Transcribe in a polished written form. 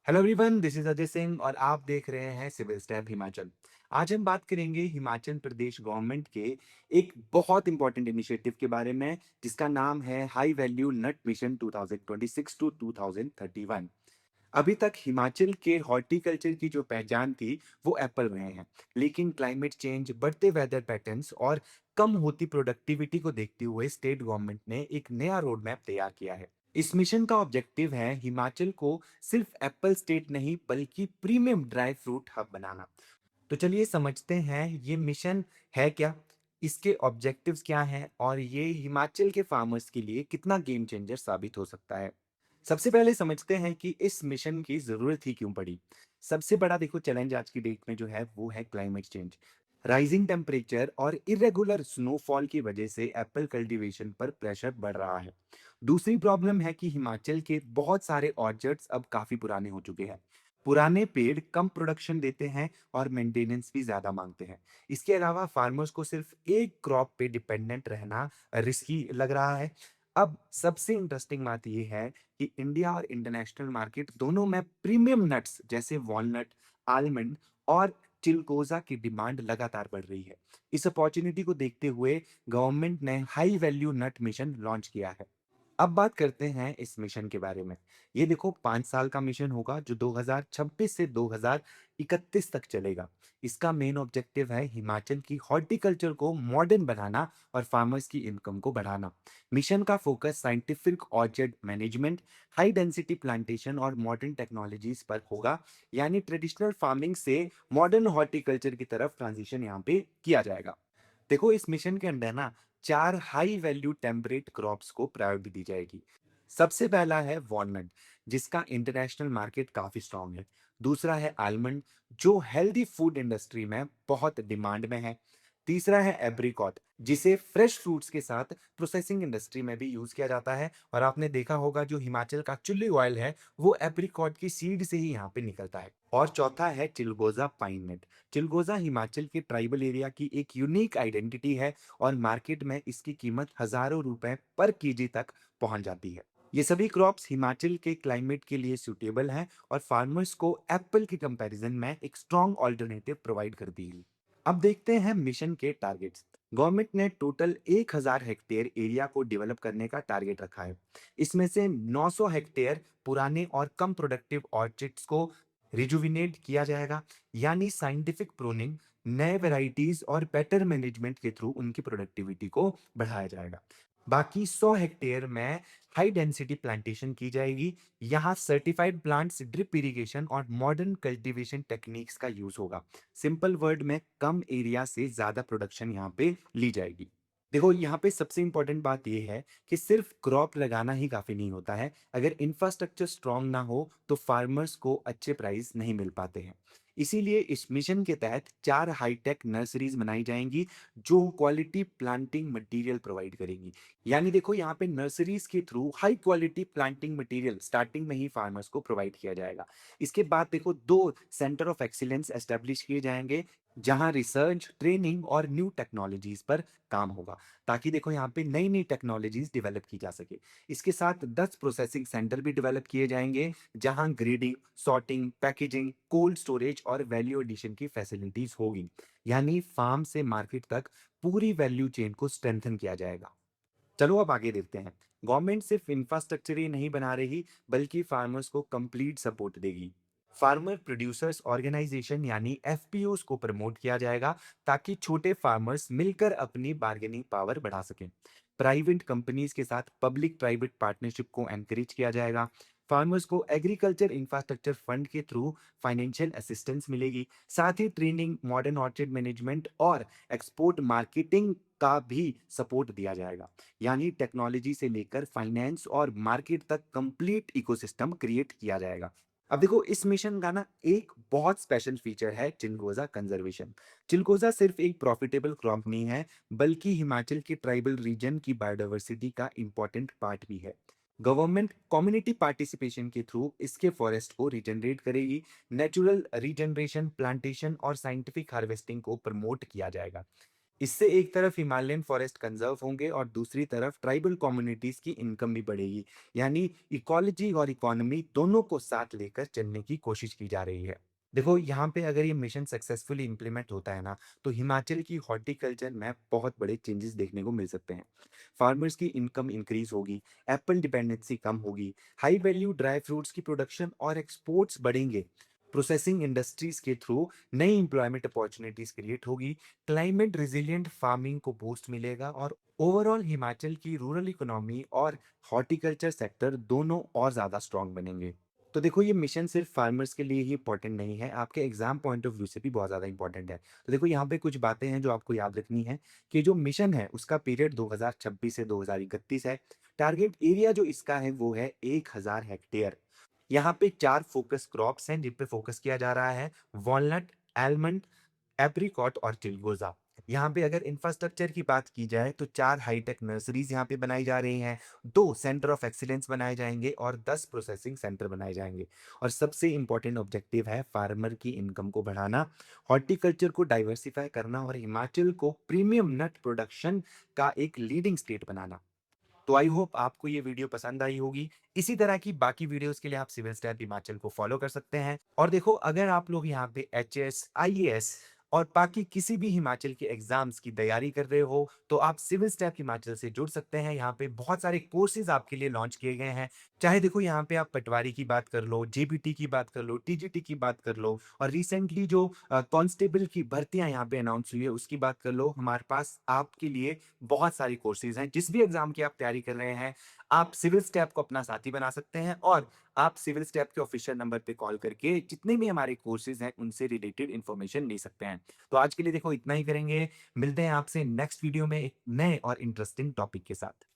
Hello everyone, this is Ajay Singh और आप देख रहे हैं सिविल स्टेप हिमाचल। आज हम बात करेंगे हिमाचल प्रदेश गवर्नमेंट के एक बहुत इंपॉर्टेंट इनिशिएटिव के बारे में, जिसका नाम है high value nut mission 2026 to 2031। अभी तक हिमाचल के हॉर्टिकल्चर की जो पहचान थी वो एप्पल रहे हैं, लेकिन क्लाइमेट चेंज, बढ़ते वेदर पैटर्न्स और कम होती प्रोडक्टिविटी को देखते हुए स्टेट गवर्नमेंट ने एक नया रोड मैप तैयार किया है। इस मिशन का ऑब्जेक्टिव है हिमाचल को सिर्फ एप्पल स्टेट नहीं बल्कि प्रीमियम ड्राई फ्रूट हब बनाना। तो चलिए समझते हैं ये मिशन है क्या, इसके ऑब्जेक्टिव्स क्या हैं और ये हिमाचल के फार्मर्स के लिए कितना गेम चेंजर साबित हो सकता है। सबसे पहले समझते हैं कि इस मिशन की जरूरत ही क्यों पड़ी। सबसे बड़ा देखो चैलेंज आज की डेट में जो है वो है क्लाइमेट चेंज। राइजिंग टेम्परेचर और इरेगुलर स्नोफॉल की वजह से एप्पल कल्टीवेशन पर प्रेशर बढ़ रहा है। दूसरी प्रॉब्लम है कि हिमाचल के बहुत सारे ऑर्चर्ड्स अब काफी पुराने हो चुके हैं। पुराने पेड़ कम प्रोडक्शन देते हैं और मेंटेनेंस भी ज्यादा मांगते हैं। इसके अलावा फार्मर्स को सिर्फ एक क्रॉप पे डिपेंडेंट रहना रिस्की लग रहा है। अब सबसे इंटरेस्टिंग बात यह है कि इंडिया और इंटरनेशनल मार्केट दोनों में प्रीमियम नट्स जैसे वॉलनट, आलमंड और चिलगोजा की डिमांड लगातार बढ़ रही है। इस अपॉर्चुनिटी को देखते हुए गवर्नमेंट ने high value nut mission launch किया है। अब बात करते हैं इस मिशन के बारे में। ये देखो 5 साल का मिशन होगा जो 2026 से 2031 तक चलेगा। इसका मेन ऑब्जेक्टिव है हिमाचल की हॉर्टिकल्चर को मॉडर्न बनाना और फार्मर्स की इनकम को बढ़ाना। मिशन का focus scientific orchard management, high density plantation और मॉडर्न टेक्नोलॉजीज पर होगा। यानी ट्रेडिशनल फार्मिंग से मॉडर्न हॉर्टिकल्चर की तरफ ट्रांजिशन यहाँ पे किया जाएगा। देखो इस मिशन के अंदर ना 4 हाई वैल्यू टेम्परेट क्रॉप्स को प्रायोरिटी दी जाएगी। सबसे पहला है वॉलनट, जिसका इंटरनेशनल मार्केट काफी स्ट्रांग है। दूसरा है आलमंड, जो हेल्दी फूड इंडस्ट्री में बहुत डिमांड में है। तीसरा है एप्रिकॉट, जिसे फ्रेश फ्रूट्स के साथ प्रोसेसिंग इंडस्ट्री में भी यूज किया जाता है। और आपने देखा होगा जो हिमाचल का चिल्ली ऑयल है वो एप्रिकॉट की सीड से ही यहाँ पे निकलता है। और चौथा है चिलगोजा पाइन नट। चिलगोजा हिमाचल के ट्राइबल एरिया की एक यूनिक आइडेंटिटी है और मार्केट में इसकी कीमत हजारों रुपए पर केजी तक पहुंच जाती है। ये सभी क्रॉप्स हिमाचल के क्लाइमेट के लिए सूटेबल हैं और फार्मर्स को एप्पल के कंपैरिजन में एक स्ट्रॉन्ग ऑल्टरनेटिव प्रोवाइड करती है। अब देखते हैं मिशन के टारगेट्स। गवर्नमेंट ने टोटल 1000 हेक्टेयर एरिया को डेवलप करने का टारगेट रखा है। इसमें से 900 हेक्टेयर पुराने और कम प्रोडक्टिव ऑर्चिड्स को रिजुविनेट किया जाएगा। यानी साइंटिफिक प्रूनिंग, नए वेराइटीज और बेटर मैनेजमेंट के थ्रू उनकी प्रोडक्टिविटी को बढ़ाया जाएगा। बाकी 100 हेक्टेयर में हाई डेंसिटी प्लांटेशन की जाएगी। यहाँ सर्टिफाइड प्लांट्स, ड्रिप इरिगेशन और मॉडर्न कल्टीवेशन टेक्निक्स का यूज होगा। सिंपल वर्ड में कम एरिया से ज्यादा प्रोडक्शन यहाँ पे ली जाएगी। देखो यहाँ पे सबसे इंपॉर्टेंट बात यह है कि सिर्फ क्रॉप लगाना ही काफी नहीं होता है। अगर इंफ्रास्ट्रक्चर स्ट्रांग ना हो तो फार्मर्स को अच्छे प्राइस नहीं मिल पाते हैं। इसीलिए इस मिशन के तहत 4 हाईटेक नर्सरीज बनाई जाएंगी जो क्वालिटी प्लांटिंग मटेरियल प्रोवाइड करेंगी। यानी देखो यहाँ पे नर्सरीज के through high quality planting material starting में ही फार्मर्स को प्रोवाइड किया जाएगा। इसके बाद देखो 2 सेंटर ऑफ एक्सीलेंस एस्टेब्लिश किए जाएंगे जहां रिसर्च, ट्रेनिंग और न्यू टेक्नोलॉजीज पर काम होगा, ताकि देखो यहाँ पे नई नई टेक्नोलॉजीज डेवलप की जा सके। इसके साथ 10 प्रोसेसिंग सेंटर भी डेवलप किए जाएंगे जहां grading, sorting, packaging, cold storage और वैल्यू एडिशन की फैसिलिटीज होगी। यानी फार्म से मार्केट तक पूरी वैल्यू चेन को स्ट्रेंथन किया जाएगा। चलो अब आगे देखते हैं। गवर्नमेंट सिर्फ इंफ्रास्ट्रक्चर ही नहीं बना रही बल्कि फार्मर्स को कंप्लीट सपोर्ट देगी। फार्मर प्रोड्यूसर्स ऑर्गेनाइजेशन यानी एफपीओस को प्रमोट किया जाएगा ताकि छोटे फार्मर्स मिलकर अपनी बार्गेनिंग पावर बढ़ा सकें। प्राइवेट कंपनीज के साथ पब्लिक प्राइवेट पार्टनरशिप को एनकरेज किया जाएगा। फार्मर्स को एग्रीकल्चर इंफ्रास्ट्रक्चर फंड के थ्रू फाइनेंशियल असिस्टेंस मिलेगी। साथ ही ट्रेनिंग, मॉडर्न ऑर्चर्ड मैनेजमेंट और एक्सपोर्ट मार्केटिंग का भी सपोर्ट दिया जाएगा। यानी टेक्नोलॉजी से लेकर फाइनेंस और मार्केट तक कंप्लीट इकोसिस्टम क्रिएट किया जाएगा। अब देखो इस मिशन का ना एक बहुत स्पेशल फीचर है चिलगोजा कंजर्वेशन। चिलगोजा सिर्फ एक प्रॉफिटेबल क्रॉप नहीं है बल्कि हिमाचल के ट्राइबल रीजन की बायोडायवर्सिटी का इंपॉर्टेंट पार्ट भी है। गवर्नमेंट कम्युनिटी पार्टिसिपेशन के थ्रू इसके फॉरेस्ट को रिजनरेट करेगी। नेचुरल रीजनरेशन, प्लांटेशन और साइंटिफिक हार्वेस्टिंग को प्रमोट किया जाएगा। इससे एक तरफ हिमालयन फॉरेस्ट कंजर्व होंगे और दूसरी तरफ ट्राइबल कम्युनिटीज की इनकम भी बढ़ेगी। यानी इकोलॉजी और इकोनॉमी दोनों को साथ लेकर चलने की कोशिश की जा रही है। देखो यहाँ पे अगर ये मिशन सक्सेसफुली इंप्लीमेंट होता है ना, तो हिमाचल की हॉर्टिकल्चर में बहुत बड़े चेंजेस देखने को मिल सकते हैं। फार्मर्स की इनकम इंक्रीज होगी, एप्पल डिपेंडेंसी कम होगी, हाई वैल्यू ड्राई फ्रूट्स की प्रोडक्शन और एक्सपोर्ट्स बढ़ेंगे, प्रोसेसिंग इंडस्ट्रीज के थ्रू नई एम्प्लॉयमेंट अपॉर्चुनिटीज क्रिएट होगी, क्लाइमेट रिजिलियंट फार्मिंग को बूस्ट मिलेगा और ओवरऑल हिमाचल की रूरल इकोनॉमी और हॉर्टिकल्चर सेक्टर दोनों और ज़्यादा स्ट्रांग बनेंगे। तो देखो ये मिशन सिर्फ फार्मर्स के लिए ही इंपॉर्टेंट नहीं है, आपके एग्जाम पॉइंट ऑफ व्यू से भी बहुत ज़्यादा इंपॉर्टेंट है। तो देखो यहाँ पे कुछ बातें हैं जो आपको याद रखनी है कि जो मिशन है उसका पीरियड 2026 से 2031 है। टारगेट एरिया जो इसका है वो है 1000 हेक्टेयर। यहाँ पे 4 फ़ोकस क्रॉप्स हैं जिन पे फ़ोकस किया जा रहा है, वॉलनट, आलमंड, एप्रिकॉट और चिलगोज़ा। यहाँ पे अगर इंफ्रास्ट्रक्चर की बात की जाए तो 4 हाईटेक नर्सरीज़ यहाँ पे बनाई जा रही हैं, 2 सेंटर ऑफ एक्सीलेंस बनाए जाएँगे और 10 प्रोसेसिंग सेंटर बनाए जाएँगे। और सबसे इम्पोर्टेंट ऑब्जेक्टिव है फार्मर की इनकम को बढ़ाना, हॉर्टिकल्चर को डाइवर्सिफ़ाई करना और हिमाचल को प्रीमियम नट प्रोडक्शन का एक लीडिंग स्टेट बनाना। तो आई होप आपको ये वीडियो पसंद आई होगी। इसी तरह की बाकी वीडियोस के लिए आप सिविल स्टैप हिमाचल को फॉलो कर सकते हैं। और देखो अगर आप लोग यहाँ पे एचएस, आईएएस और बाकी किसी भी हिमाचल के एग्जाम्स की तैयारी कर रहे हो तो आप सिविल स्टैप हिमाचल से जुड़ सकते हैं। यहाँ पे बहुत सारे कोर्सेज आपके लिए लॉन्च किए गए हैं। चाहे देखो यहाँ पे आप पटवारी की बात कर लो, जेबीटी की बात कर लो, टीजीटी की बात कर लो और रिसेंटली जो कांस्टेबल की भर्तियां यहाँ पे अनाउंस हुई है उसकी बात कर लो। हमारे पास आपके लिए बहुत सारी कोर्सेज हैं। जिस भी एग्जाम की आप तैयारी कर रहे हैं, आप सिविल स्टैप को अपना साथी बना सकते हैं और आप सिविल स्टैप के ऑफिशियल नंबर पे कॉल करके जितने भी हमारे कोर्सेज हैं उनसे रिलेटेड इन्फॉर्मेशन ले सकते हैं। तो आज के लिए देखो इतना ही करेंगे। मिलते हैं आपसे नेक्स्ट वीडियो में एक नए और इंटरेस्टिंग टॉपिक के साथ।